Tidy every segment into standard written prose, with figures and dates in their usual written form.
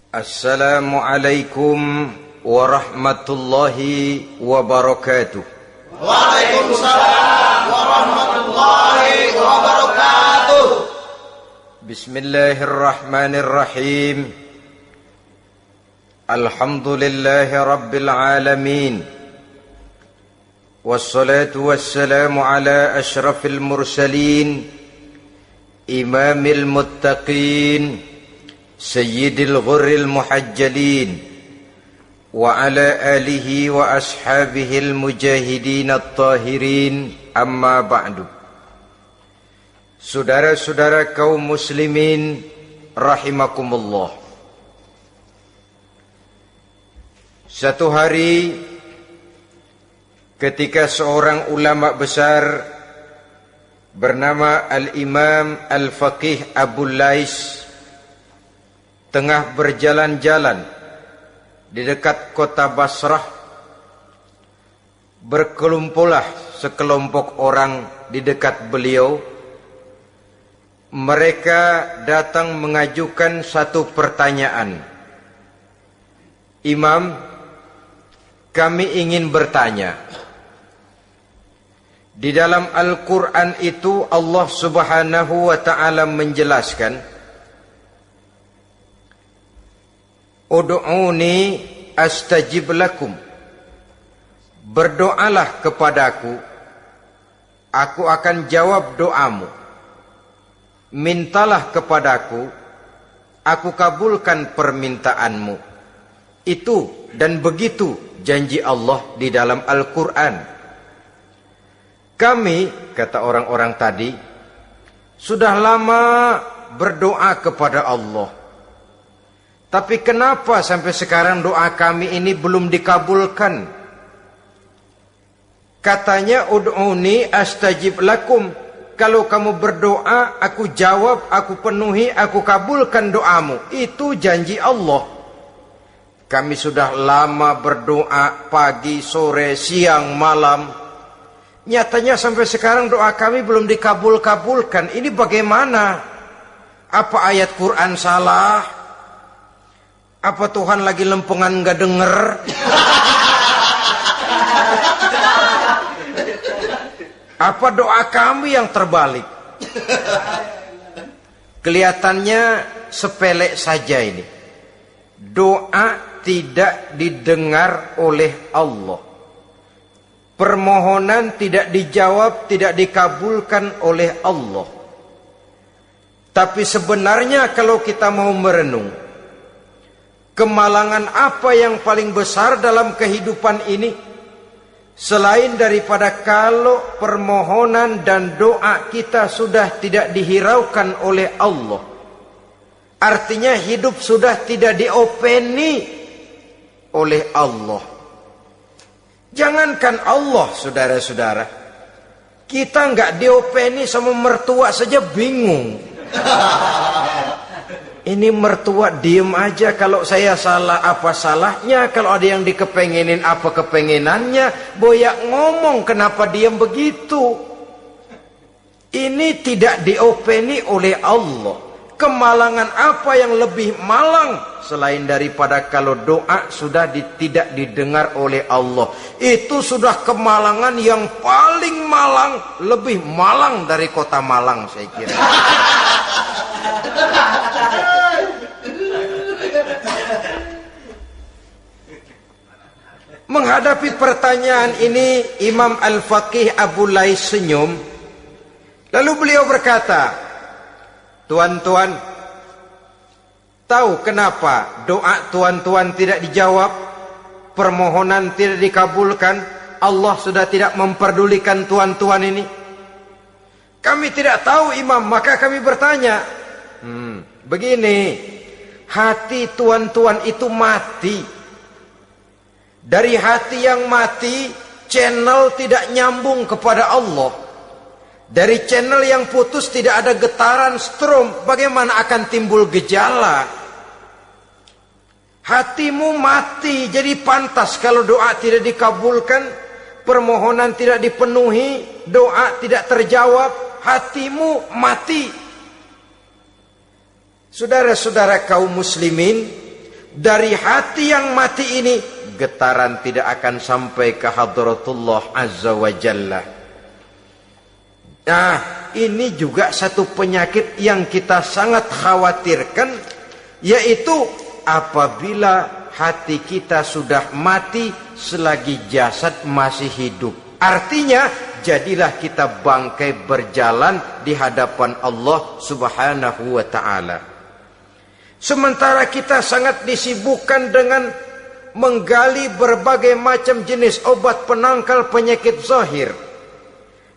Assalamualaikum warahmatullahi wabarakatuh. Waalaikumsalam warahmatullahi wabarakatuh. Bismillahirrahmanirrahim. Alhamdulillahi rabbil alamin. Wassalatu wassalamu ala ashrafil mursalin, imamil muttaqin, sayyidil ghurril muhajjalin, wa ala alihi wa ashabihil mujahidin at-tahirin, amma ba'du. Saudara-saudara kaum muslimin rahimakumullah. Satu hari ketika seorang ulama besar bernama Al-Imam Al-Faqih Abu Lais tengah berjalan-jalan di dekat kota Basrah, berkelumpullah sekelompok orang di dekat beliau. Mereka datang mengajukan satu pertanyaan. Imam, kami ingin bertanya. Di dalam Al-Quran itu Allah Subhanahu wa ta'ala menjelaskan, Ud'uni astajib lakum. Berdoalah kepadaku, aku akan jawab doamu. Mintalah kepadaku, aku kabulkan permintaanmu. Itu dan begitu janji Allah di dalam Al-Quran. Kami, kata orang-orang tadi, sudah lama berdoa kepada Allah. Tapi kenapa sampai sekarang doa kami ini belum dikabulkan? Katanya, Ud'uni astajib lakum. Kalau kamu berdoa, aku jawab, aku penuhi, aku kabulkan doamu. Itu janji Allah. Kami sudah lama berdoa pagi, sore, siang, malam. Nyatanya sampai sekarang doa kami belum dikabul-kabulkan. Ini bagaimana? Apa ayat Quran salah? Apa Tuhan lagi lempengan gak denger? Apa doa kami yang terbalik? Kelihatannya sepele saja ini. Doa tidak didengar oleh Allah. Permohonan tidak dijawab, tidak dikabulkan oleh Allah. Tapi sebenarnya kalau kita mau merenung, kemalangan apa yang paling besar dalam kehidupan ini? Selain daripada kalau permohonan dan doa kita sudah tidak dihiraukan oleh Allah. Artinya hidup sudah tidak diopeni oleh Allah. Jangankan Allah, saudara-saudara, kita nggak diopeni sama mertua saja bingung. Ini mertua diem aja, kalau saya salah apa salahnya, kalau ada yang dikepengenin apa kepengenannya, boyak ngomong kenapa diem begitu. Ini tidak diopeni oleh Allah. Kemalangan apa yang lebih malang selain daripada kalau doa sudah tidak didengar oleh Allah? Itu sudah kemalangan yang paling malang, lebih malang dari kota Malang saya kira. Menghadapi pertanyaan ini, Imam Al-Faqih Abu Lais senyum. Lalu beliau berkata, tuan-tuan, tahu kenapa doa tuan-tuan tidak dijawab, permohonan tidak dikabulkan, Allah sudah tidak memperdulikan tuan-tuan ini? Kami tidak tahu, Imam, maka kami bertanya. Begini, hati tuan-tuan itu mati. Dari hati yang mati, channel tidak nyambung kepada Allah. Dari channel yang putus tidak ada getaran strom, bagaimana akan timbul gejala? Hatimu mati, jadi pantas kalau doa tidak dikabulkan, permohonan tidak dipenuhi, doa tidak terjawab, hatimu mati. Saudara-saudara kaum muslimin, dari hati yang mati ini, getaran tidak akan sampai ke hadratullah azza wa jalla. Nah, ini juga satu penyakit yang kita sangat khawatirkan, yaitu apabila hati kita sudah mati selagi jasad masih hidup. Artinya, jadilah kita bangkai berjalan di hadapan Allah subhanahu wa ta'ala. Sementara kita sangat disibukkan dengan menggali berbagai macam jenis obat penangkal penyakit zahir,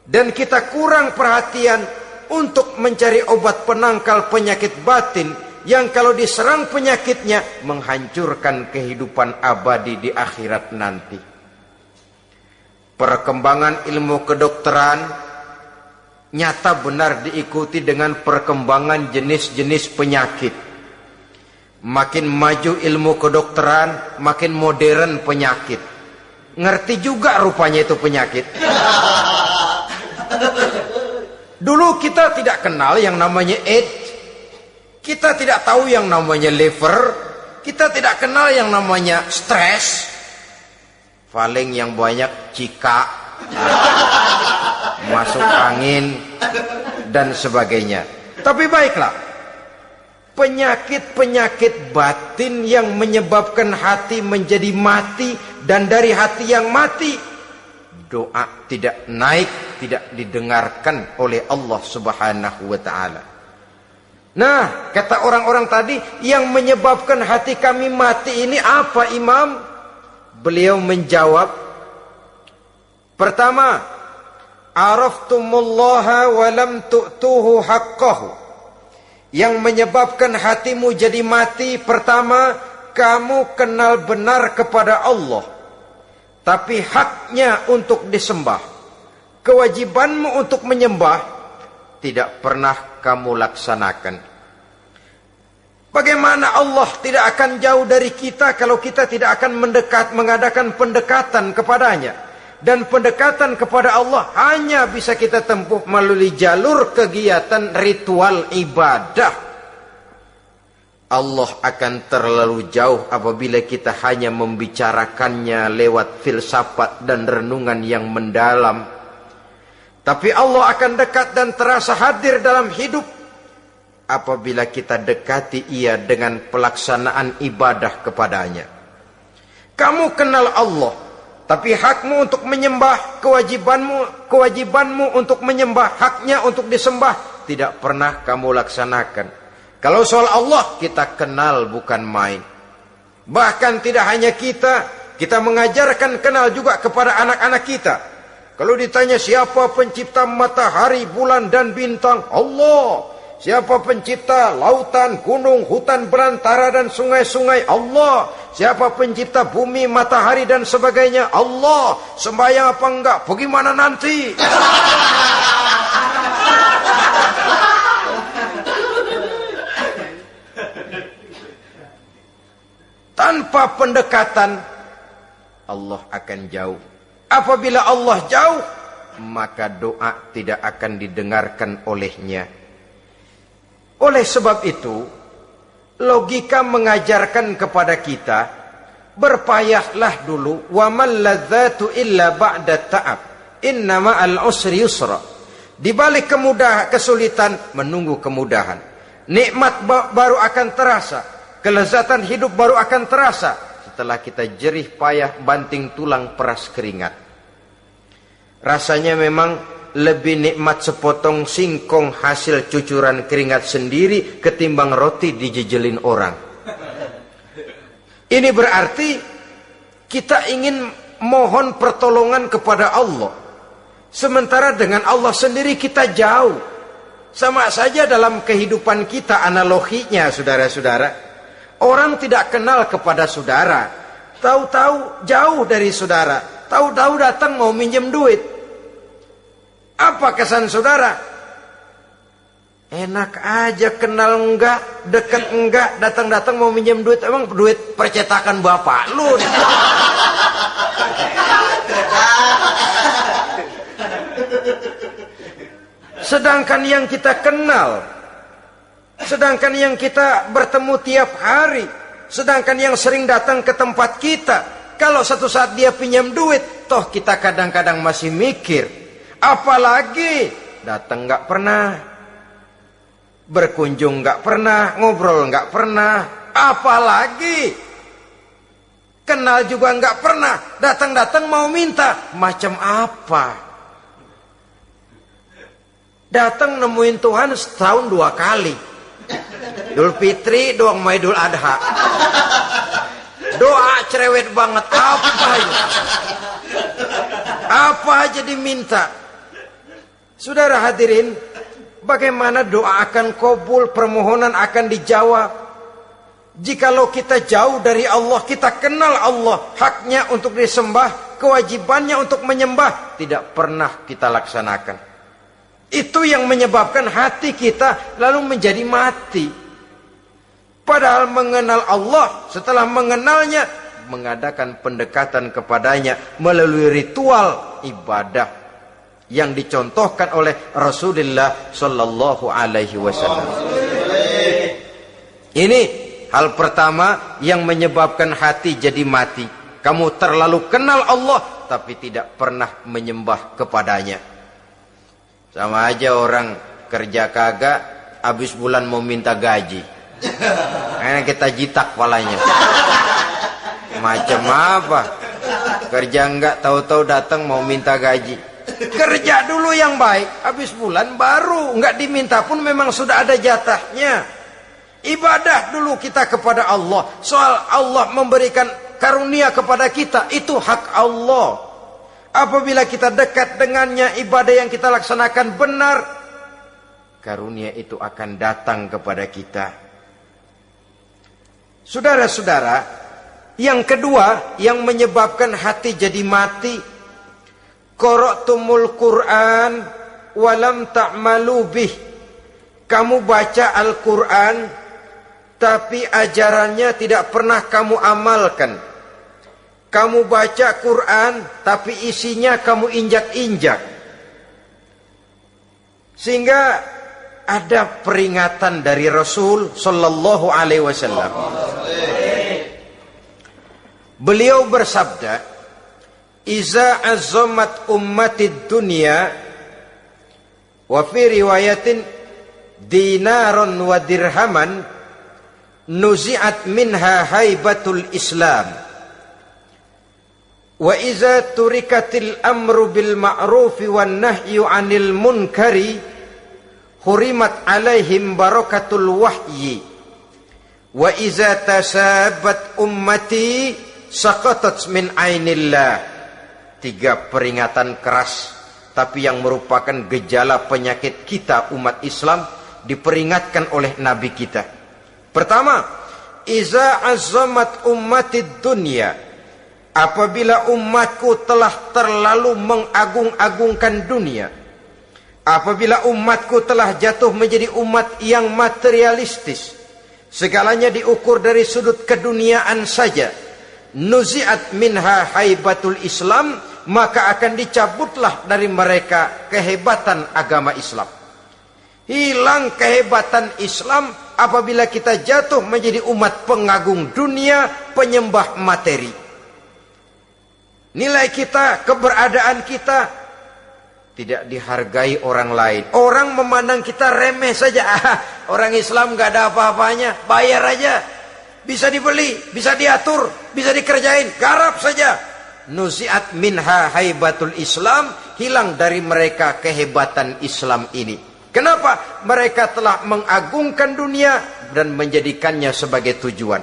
dan kita kurang perhatian untuk mencari obat penangkal penyakit batin yang kalau diserang penyakitnya menghancurkan kehidupan abadi di akhirat nanti. Perkembangan ilmu kedokteran nyata benar diikuti dengan perkembangan jenis-jenis penyakit. Makin maju ilmu kedokteran, makin modern penyakit. Ngerti juga rupanya itu penyakit. Dulu kita tidak kenal yang namanya AIDS. Kita tidak tahu yang namanya liver. Kita tidak kenal yang namanya stres. Paling yang banyak cika, masuk angin, dan sebagainya. Tapi baiklah, penyakit-penyakit batin yang menyebabkan hati menjadi mati, dan dari hati yang mati, doa tidak naik, tidak didengarkan oleh Allah subhanahu wa ta'ala. Nah, kata orang-orang tadi, yang menyebabkan hati kami mati ini apa, Imam? Beliau menjawab, pertama, araftumullaha wa lam tu'tuhu haqqahu. Yang menyebabkan hatimu jadi mati, pertama, kamu kenal benar kepada Allah, tapi haknya untuk disembah, kewajibanmu untuk menyembah, tidak pernah kamu laksanakan. Bagaimana Allah tidak akan jauh dari kita kalau kita tidak akan mengadakan pendekatan kepadanya? Dan pendekatan kepada Allah hanya bisa kita tempuh melalui jalur kegiatan ritual ibadah. Allah akan terlalu jauh apabila kita hanya membicarakannya lewat filsafat dan renungan yang mendalam. Tapi Allah akan dekat dan terasa hadir dalam hidup apabila kita dekati ia dengan pelaksanaan ibadah kepadanya. Kamu kenal Allah, tapi hakmu untuk menyembah, kewajibanmu untuk menyembah, haknya untuk disembah, tidak pernah kamu laksanakan. Kalau soal Allah kita kenal bukan main. Bahkan tidak hanya kita mengajarkan kenal juga kepada anak-anak kita. Kalau ditanya siapa pencipta matahari, bulan dan bintang? Allah. Siapa pencipta lautan, gunung, hutan belantara dan sungai-sungai? Allah. Siapa pencipta bumi, matahari dan sebagainya? Allah. Sembahyang apa enggak? Bagaimana nanti? Tanpa pendekatan, Allah akan jauh. Apabila Allah jauh, maka doa tidak akan didengarkan olehnya. Oleh sebab itu, logika mengajarkan kepada kita, berpayahlah dulu, wa man ladzatu illa ba'da ta'ab, innama al-usri yusra. Di balik kesulitan menunggu kemudahan. Nikmat baru akan terasa, kelezatan hidup baru akan terasa setelah kita jerih payah banting tulang peras keringat. Rasanya memang lebih nikmat sepotong singkong hasil cucuran keringat sendiri ketimbang roti dijejelin orang. Ini berarti kita ingin mohon pertolongan kepada Allah, sementara dengan Allah sendiri kita jauh. Sama saja dalam kehidupan kita analoginya, saudara-saudara. Orang tidak kenal kepada saudara, tahu-tahu jauh dari saudara, tahu-tahu datang mau minjem duit. Apa kesan saudara? Enak aja, kenal enggak, dekat enggak, datang-datang mau minjem duit. Emang duit percetakan bapak lu? Sedangkan yang kita kenal, sedangkan yang kita bertemu tiap hari, Sedangkan yang sering datang ke tempat kita, kalau satu saat dia pinjam duit, toh kita kadang-kadang masih mikir. Apalagi datang nggak pernah, berkunjung nggak pernah, ngobrol nggak pernah, apalagi kenal juga nggak pernah, datang-datang mau minta. Macam apa? Datang nemuin Tuhan setahun 2 kali. Idul Fitri doang sama Idul Adha. Doa cerewet banget. Apa aja diminta. Saudara hadirin, bagaimana doa akan kabul, permohonan akan dijawab? Jikalau kita jauh dari Allah, kita kenal Allah, haknya untuk disembah, kewajibannya untuk menyembah, tidak pernah kita laksanakan. Itu yang menyebabkan hati kita lalu menjadi mati. Padahal mengenal Allah, setelah mengenalnya, mengadakan pendekatan kepadanya melalui ritual ibadah yang dicontohkan oleh Rasulullah Sallallahu Alaihi Wasallam. Ini hal pertama yang menyebabkan hati jadi mati. Kamu terlalu kenal Allah tapi tidak pernah menyembah kepadanya. Sama aja orang kerja kagak, habis bulan mau minta gaji. Karena kita jitak palanya. Macam apa? Kerja enggak, tahu-tahu datang mau minta gaji. Kerja dulu yang baik, habis bulan baru enggak diminta pun memang sudah ada jatahnya. Ibadah dulu kita kepada Allah. Soal Allah memberikan karunia kepada kita, itu hak Allah. Apabila kita dekat dengannya, ibadah yang kita laksanakan benar, karunia itu akan datang kepada kita. Saudara-saudara, yang kedua yang menyebabkan hati jadi mati, qara'tumul Qur'an walam ta'malu bih. Kamu baca Al-Quran tapi ajarannya tidak pernah kamu amalkan. Kamu baca Quran tapi isinya kamu injak-injak. Sehingga ada peringatan dari Rasul Sallallahu Alaihi Wasallam. Beliau bersabda, "Iza azzamat ummatid dunya wa fi riwayatin dinaron wa dirhaman nuzi'at minha haibatul Islam. Wa iza turikatil amru bil ma'rufi wan nahyu 'anil munkari hurimat 'alaihim barakatul wahyi. Wa iza tasabat ummati saqatat min 'ainillah." 3 peringatan keras tapi yang merupakan gejala penyakit kita umat Islam diperingatkan oleh Nabi kita. Pertama, iza azzamat ummatid dunya. Apabila umatku telah terlalu mengagung-agungkan dunia, apabila umatku telah jatuh menjadi umat yang materialistis, segalanya diukur dari sudut keduniaan saja, nuzi'at minha haibatul Islam, maka akan dicabutlah dari mereka kehebatan agama Islam. Hilang kehebatan Islam apabila kita jatuh menjadi umat pengagung dunia, penyembah materi. Nilai kita, keberadaan kita tidak dihargai orang lain. Orang memandang kita remeh saja. Orang Islam gak ada apa-apanya, bayar aja. Bisa dibeli, bisa diatur, bisa dikerjain, garap saja. Nuzi'at minha haibatul Islam, hilang dari mereka kehebatan Islam ini. Kenapa? Mereka telah mengagungkan dunia dan menjadikannya sebagai tujuan.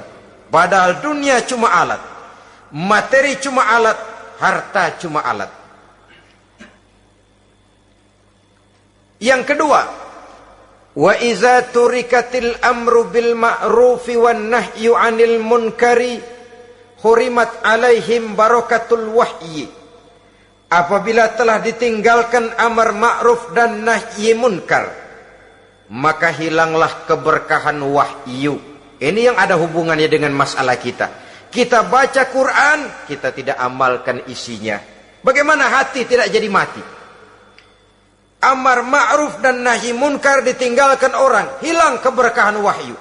Padahal dunia cuma alat, materi cuma alat, harta cuma alat. Yang kedua, wa iza turikatil amru bil ma'rufi wan nahyu 'anil munkari hurimat 'alaihim barakatul wahyi. Apabila telah ditinggalkan amar ma'ruf dan nahi munkar, maka hilanglah keberkahan wahyu. Ini yang ada hubungannya dengan masalah kita. Kita baca Quran, kita tidak amalkan isinya. Bagaimana hati tidak jadi mati? Amar ma'ruf dan nahi munkar ditinggalkan orang, hilang keberkahan wahyu.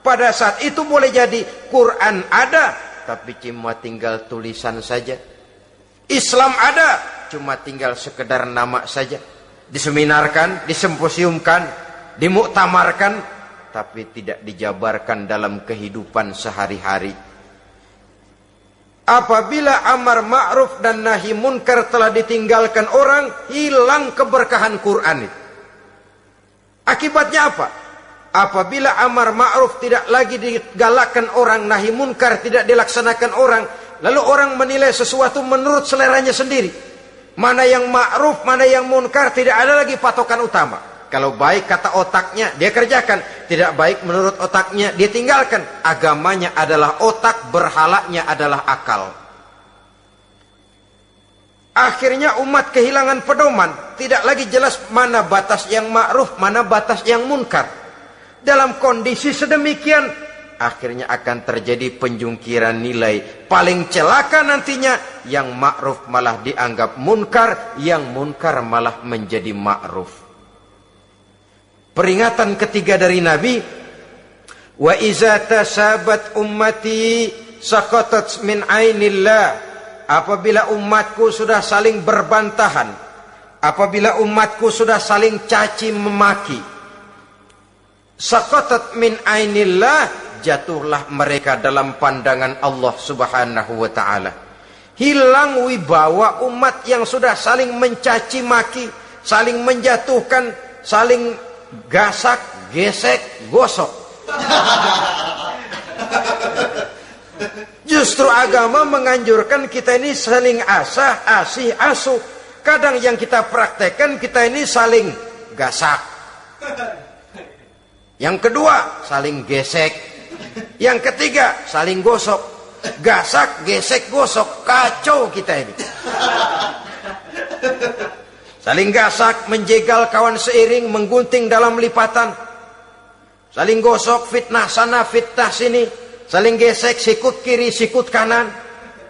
Pada saat itu boleh jadi Quran ada, tapi cuma tinggal tulisan saja. Islam ada, cuma tinggal sekedar nama saja. Diseminarkan, disimposiumkan, dimuktamarkan, tapi tidak dijabarkan dalam kehidupan sehari-hari. Apabila amar ma'ruf dan nahi munkar telah ditinggalkan orang, hilang keberkahan Quran itu. Akibatnya apa? Apabila amar ma'ruf tidak lagi digalakkan orang, nahi munkar tidak dilaksanakan orang, lalu orang menilai sesuatu menurut seleranya sendiri. Mana yang ma'ruf, mana yang munkar, tidak ada lagi patokan utama. Kalau baik kata otaknya, dia kerjakan. Tidak baik menurut otaknya, dia tinggalkan. Agamanya adalah otak, berhalanya adalah akal. Akhirnya umat kehilangan pedoman. Tidak lagi jelas mana batas yang ma'ruf, mana batas yang munkar. Dalam kondisi sedemikian, akhirnya akan terjadi penjungkiran nilai. Paling celaka nantinya, yang ma'ruf malah dianggap munkar, yang munkar malah menjadi ma'ruf. Peringatan ketiga dari Nabi, wa iza tasabat ummati saqatat min ainillah. Apabila umatku sudah saling berbantahan, apabila umatku sudah saling caci memaki, saqatat min ainillah, jatuhlah mereka dalam pandangan Allah Subhanahu wa taala. Hilang wibawa umat yang sudah saling mencaci maki, saling menjatuhkan, saling gasak, gesek, gosok. Justru agama menganjurkan kita ini saling asah, asih, asuh. Kadang yang kita praktekkan, kita ini saling gasak. Yang kedua, saling gesek. Yang ketiga, saling gosok. Gasak, gesek, gosok. Kacau kita ini. Saling gasak, menjegal kawan seiring, menggunting dalam lipatan. Saling gosok, fitnah sana, fitnah sini. Saling gesek, sikut kiri, sikut kanan.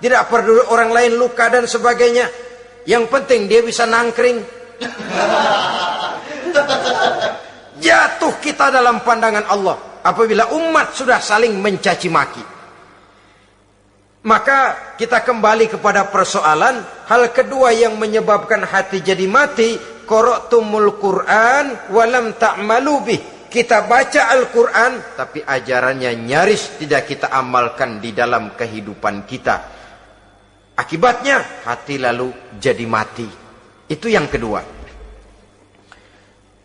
Tidak peduli orang lain luka dan sebagainya. Yang penting dia bisa nangkring. Jatuh kita dalam pandangan Allah apabila umat sudah saling mencaci maki. Maka kita kembali kepada persoalan, hal kedua yang menyebabkan hati jadi mati, qara'tumul Qur'an walam ta'malu bih. Kita baca Al-Quran, tapi ajarannya nyaris tidak kita amalkan di dalam kehidupan kita. Akibatnya hati lalu jadi mati. Itu yang kedua.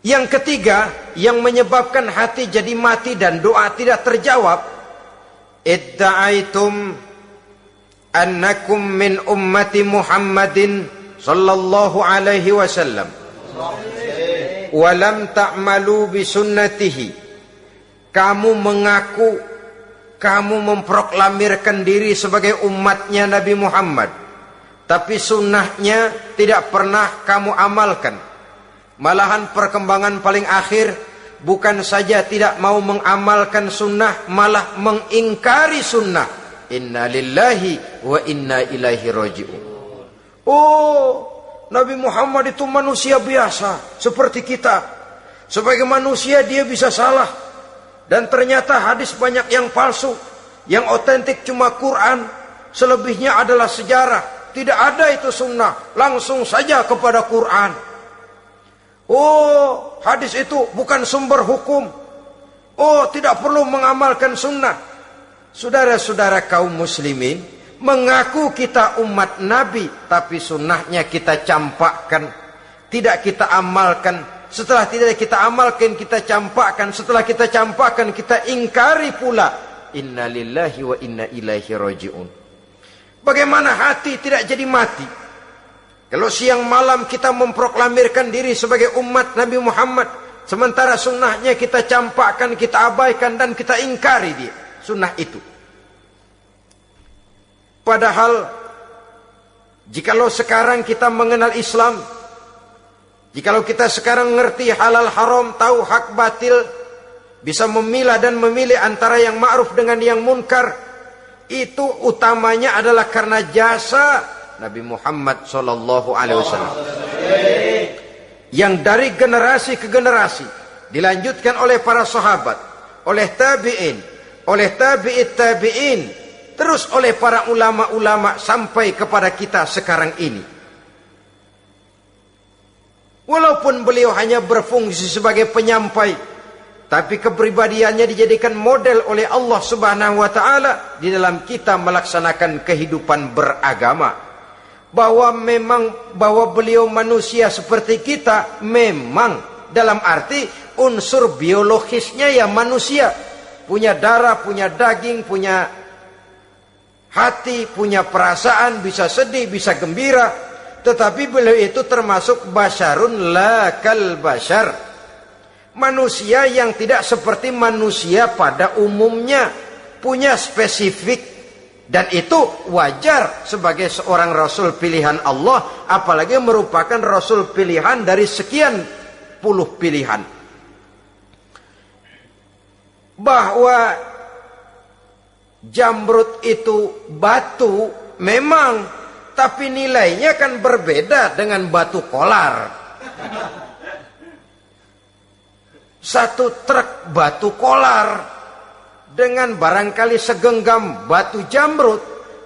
Yang ketiga, yang menyebabkan hati jadi mati dan doa tidak terjawab, idda'aitum annakum min ummati Muhammadin sallallahu alaihi wasallam walam ta'malu bisunnatihi. Kamu mengaku, kamu memproklamirkan diri sebagai umatnya Nabi Muhammad, tapi sunnahnya tidak pernah kamu amalkan. Malahan perkembangan paling akhir, bukan saja tidak mau mengamalkan sunnah, malah mengingkari sunnah. Inna lillahi wa inna ilaihi raji'un. Oh, Nabi Muhammad itu manusia biasa seperti kita. Sebagai manusia dia bisa salah. Dan ternyata hadis banyak yang palsu. Yang otentik cuma Quran. Selebihnya adalah sejarah. Tidak ada itu sunnah. Langsung saja kepada Quran. Oh, hadis itu bukan sumber hukum. Oh, tidak perlu mengamalkan sunnah. Saudara-saudara kaum muslimin, mengaku kita umat Nabi, tapi sunnahnya kita campakkan, tidak kita amalkan. Setelah tidak kita amalkan, kita campakkan. Setelah kita campakkan, kita ingkari pula. Inna lillahi wa inna ilaihi raji'un. Bagaimana hati tidak jadi mati? Kalau siang malam kita memproklamirkan diri sebagai umat Nabi Muhammad, sementara sunnahnya kita campakkan, kita abaikan, dan kita ingkari dia, sunnah itu. Padahal jikalau sekarang kita mengenal Islam, jikalau kita sekarang ngerti halal haram, tahu hak batil, bisa memilah dan memilih antara yang ma'ruf dengan yang munkar, itu utamanya adalah karena jasa Nabi Muhammad sallallahu alaihi wasallam. Yang dari generasi ke generasi dilanjutkan oleh para sahabat, oleh tabi'in, oleh tabi'in, terus oleh para ulama-ulama sampai kepada kita sekarang ini. Walaupun beliau hanya berfungsi sebagai penyampai, tapi kepribadiannya dijadikan model oleh Allah Subhanahu wa taala di dalam kita melaksanakan kehidupan beragama. Bahwa beliau manusia seperti kita, memang dalam arti unsur biologisnya ya manusia, punya darah, punya daging, punya hati, punya perasaan, bisa sedih, bisa gembira. Tetapi beliau itu termasuk basyarun la kal basyar, manusia yang tidak seperti manusia pada umumnya, punya spesifik, dan itu wajar sebagai seorang rasul pilihan Allah, apalagi merupakan rasul pilihan dari sekian puluh pilihan. Bahwa jamrud itu batu memang, tapi nilainya kan berbeda dengan batu kolar. Satu truk batu kolar dengan barangkali segenggam batu jamrud,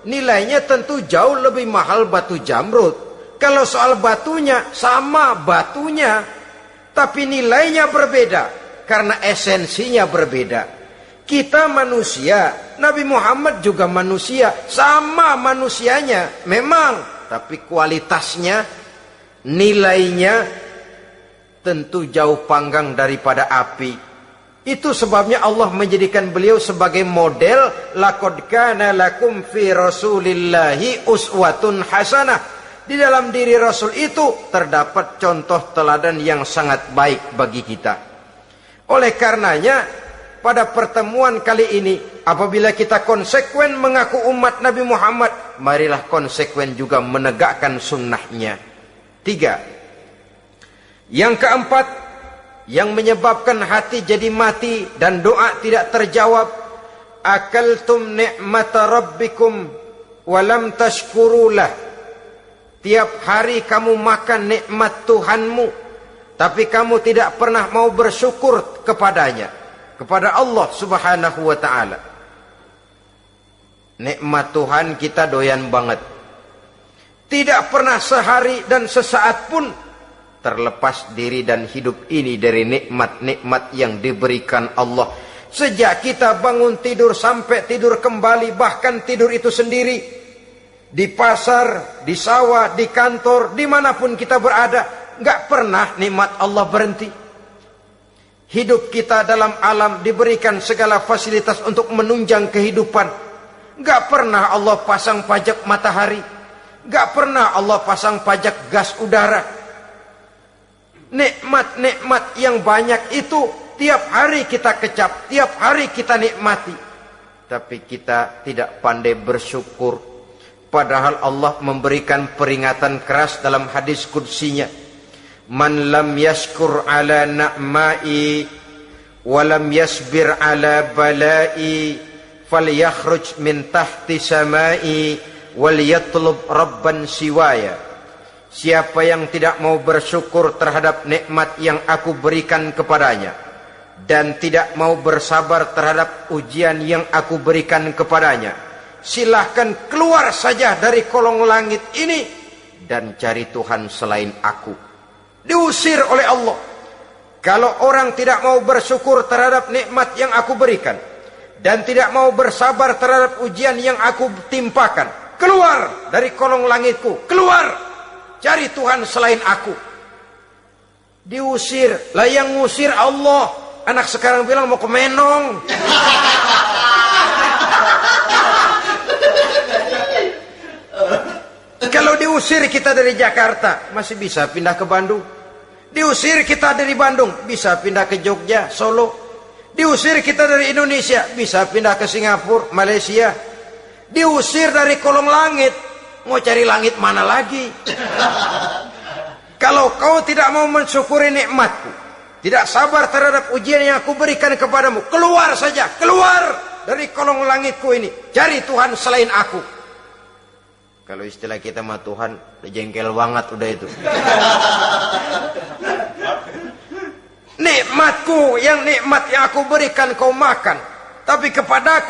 nilainya tentu jauh lebih mahal batu jamrud. Kalau soal batunya, sama batunya, tapi nilainya berbeda karena esensinya berbeda. Kita manusia, Nabi Muhammad juga manusia, sama manusianya memang, tapi kualitasnya, nilainya tentu jauh panggang daripada api. Itu sebabnya Allah menjadikan beliau sebagai model. Laqad kana lakum fi rasulillahi uswatun hasanah. Di dalam diri Rasul itu terdapat contoh teladan yang sangat baik bagi kita. Oleh karenanya, pada pertemuan kali ini, apabila kita konsekuen mengaku umat Nabi Muhammad, marilah konsekuen juga menegakkan sunnahnya. 3. Yang keempat, yang menyebabkan hati jadi mati dan doa tidak terjawab, akaltum ni'mata rabbikum walam tashkurulah. Tiap hari kamu makan nikmat Tuhanmu, tapi kamu tidak pernah mau bersyukur kepadanya, kepada Allah Subhanahu wa ta'ala. Nikmat Tuhan kita doyan banget. Tidak pernah sehari dan sesaat pun terlepas diri dan hidup ini dari nikmat-nikmat yang diberikan Allah. Sejak kita bangun tidur sampai tidur kembali, bahkan tidur itu sendiri, di pasar, di sawah, di kantor, dimanapun kita berada, gak pernah nikmat Allah berhenti. Hidup kita dalam alam diberikan segala fasilitas untuk menunjang kehidupan. Gak pernah Allah pasang pajak matahari, gak pernah Allah pasang pajak gas udara. Nikmat-nikmat yang banyak itu tiap hari kita kecap, tiap hari kita nikmati, tapi kita tidak pandai bersyukur. Padahal Allah memberikan peringatan keras dalam hadis qudsinya, man lam yashkur ala na'mai wa lam yasbir ala balai falyakhruj min tahti samai wal yatlub rabban siwaya. Siapa yang tidak mau bersyukur terhadap nikmat yang aku berikan kepadanya dan tidak mau bersabar terhadap ujian yang aku berikan kepadanya, silahkan keluar saja dari kolong langit ini dan cari Tuhan selain aku. Diusir oleh Allah. Kalau orang tidak mau bersyukur terhadap nikmat yang aku berikan dan tidak mau bersabar terhadap ujian yang aku timpakan, keluar dari kolong langitku, keluar, cari Tuhan selain aku. Diusir. Lah yang ngusir Allah. Anak sekarang bilang mau ke Menong. Kalau diusir kita dari Jakarta, masih bisa pindah ke Bandung. Diusir kita dari Bandung, bisa pindah ke Jogja, Solo. Diusir kita dari Indonesia, bisa pindah ke Singapura, Malaysia. Diusir dari kolong langit, mau cari langit mana lagi? Kalau kau tidak mau mensyukuri nikmatku, tidak sabar terhadap ujian yang aku berikan kepadamu, keluar saja, keluar dari kolong langitku ini, cari Tuhan selain aku. Kalau istilah kita mah Tuhan, jengkel banget udah itu. Nikmatku, yang nikmat yang aku berikan kau makan, Tapi kepadaku